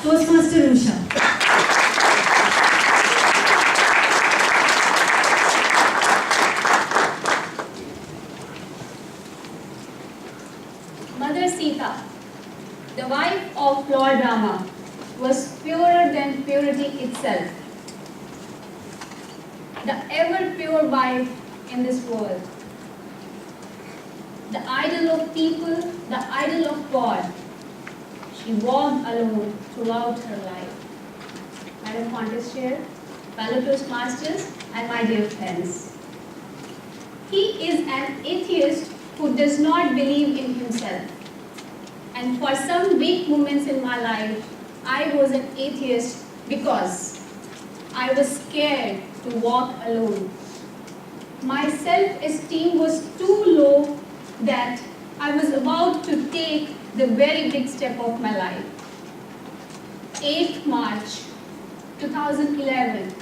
Toastmaster Usha. Mother Sita, the wife of Lord Rama, was purer than purity itself. The ever pure wife in this world. The idol of people, the idol of God. She walked alone throughout her life. Madam Contest Chair, fellow Toastmasters, and my dear friends. He is an atheist who does not believe in himself. And for some weak moments in my life, I was an atheist because I was scared to walk alone. My self-esteem was too low that I was about to take the very big step of my life. 8th March 2011.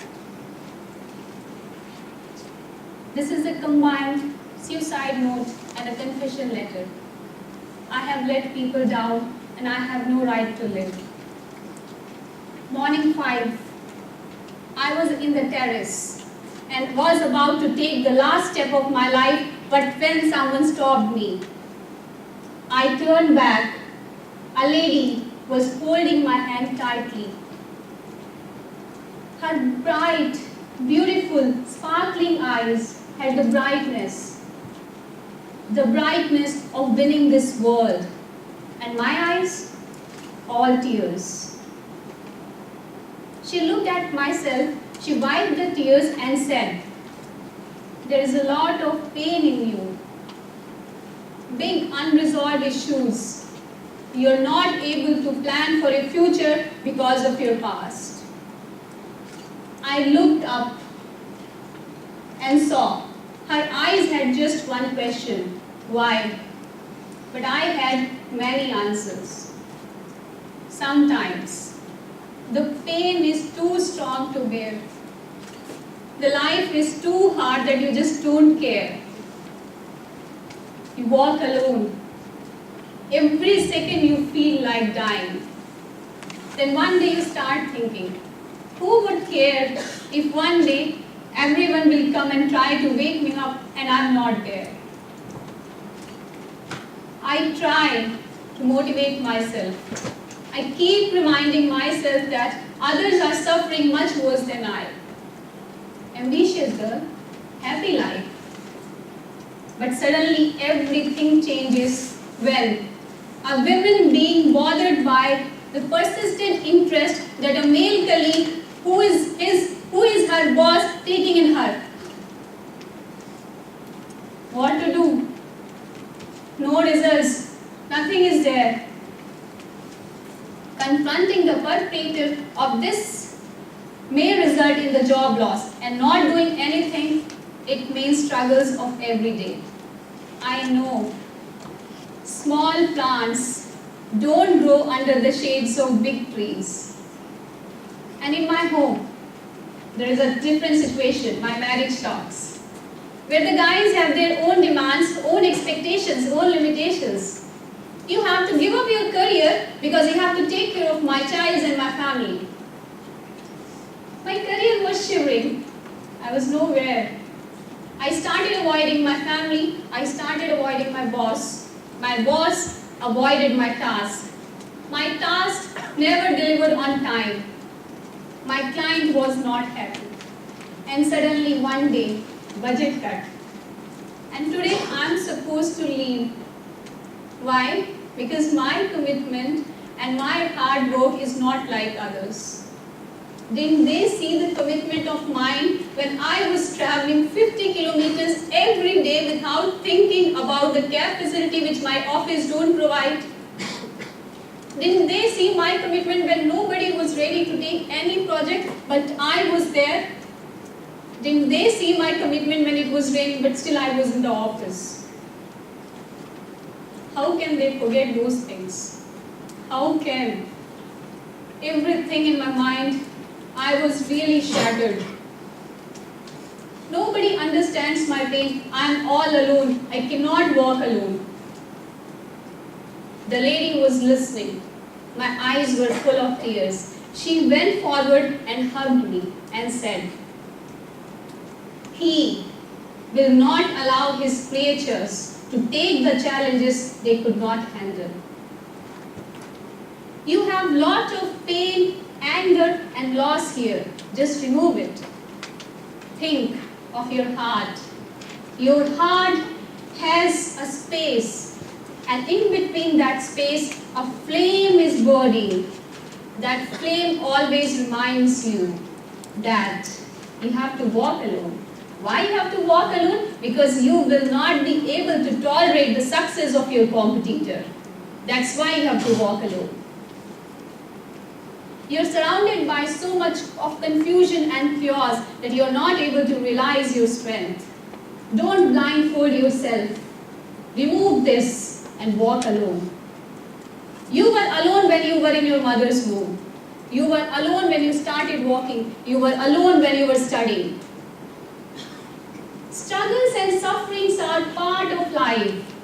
This is a combined suicide note and a confession letter. I have let people down and I have no right to live. Morning 5. I was in the terrace and was about to take the last step of my life, but when someone stopped me, I turned back. A lady was holding my hand tightly. Her bright, beautiful, sparkling eyes had the brightness of winning this world. And my eyes, all tears. She looked at myself, she wiped the tears and said, "There is a lot of pain in you. Big unresolved issues. You're not able to plan for a future because of your past." I looked up and saw her eyes had just one question, why? But I had many answers. Sometimes the pain is too strong to bear. The life is too hard that you just don't care. You walk alone. Every second you feel like dying. Then one day you start thinking, who would care if one day everyone will come and try to wake me up and I'm not there? I try to motivate myself. I keep reminding myself that others are suffering much worse than I. Ambitious girl, happy life. But suddenly everything changes when a woman being bothered by the persistent interest that a male colleague who is her boss taking in her. What to do? No results. Nothing is there. Confronting the perpetrator of this may result in the job loss, and not doing anything, it means struggles of every day. I know small plants don't grow under the shades of big trees. And in my home, there is a different situation, my marriage talks, where the guys have their own demands, own expectations, own limitations. You have to give up your career because you have to take care of my child and my family. My career was shivering. I was nowhere. I started avoiding my family. I started avoiding my boss. My boss avoided my task. My task never delivered on time. My client was not happy. And suddenly one day, budget cut. And today I'm supposed to leave. Why? Because my commitment and my hard work is not like others. Didn't they see the commitment of mine when I was traveling 50 kilometers every day without thinking about the cab facility which my office don't provide? Didn't they see my commitment when nobody was ready to take any project but I was there? Didn't they see my commitment when it was raining but still I was in the office? How can they forget those things? How can? Everything in my mind, I was really shattered. Nobody understands my pain. I'm all alone. I cannot walk alone. The lady was listening. My eyes were full of tears. She went forward and hugged me and said, "He will not allow his creatures to take the challenges they could not handle. You have lot of pain, anger and loss here. Just remove it. Think of your heart. Your heart has a space, and in between that space, a flame is burning. That flame always reminds you that you have to walk alone. Why you have to walk alone? Because you will not be able to tolerate the success of your competitor. That's why you have to walk alone. You're surrounded by so much of confusion and chaos that you're not able to realize your strength. Don't blindfold yourself. Remove this and walk alone. You were alone when you were in your mother's womb. You were alone when you started walking. You were alone when you were studying. Struggles and sufferings are part of life.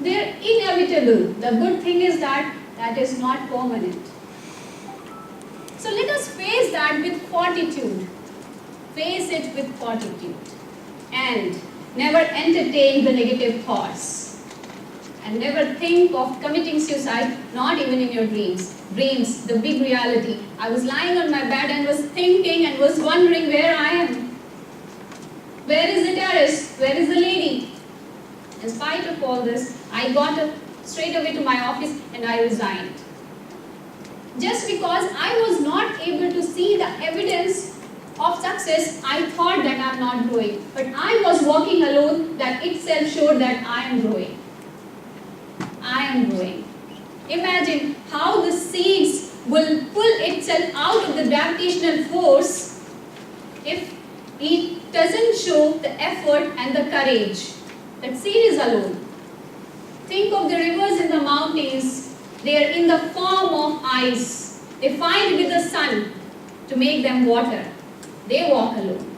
They're inevitable. The good thing is that is not permanent. So let us face that with fortitude. Face it with fortitude. And never entertain the negative thoughts. And never think of committing suicide, not even in your dreams. Dreams, the big reality. I was lying on my bed and was thinking and was wondering where I am. Where is the terrace? Where is the lady? In spite of all this, I got up straight away to my office and I resigned. Just because I was not able to see the evidence of success, I thought that I am not growing. But I was walking alone, that itself showed that I am growing. I am growing. Imagine how the seeds will pull itself out of the gravitational force if it doesn't show the effort and the courage. That seed is alone. Think of the rivers in the mountains. They are in the form of ice. They fight with the sun to make them water. They walk alone.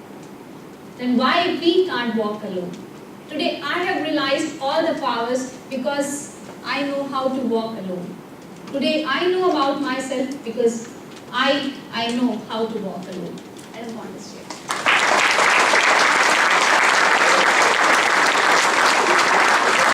Then why we can't walk alone? Today I have realized all the powers because I know how to walk alone. Today I know about myself because I know how to walk alone. I don't want to share.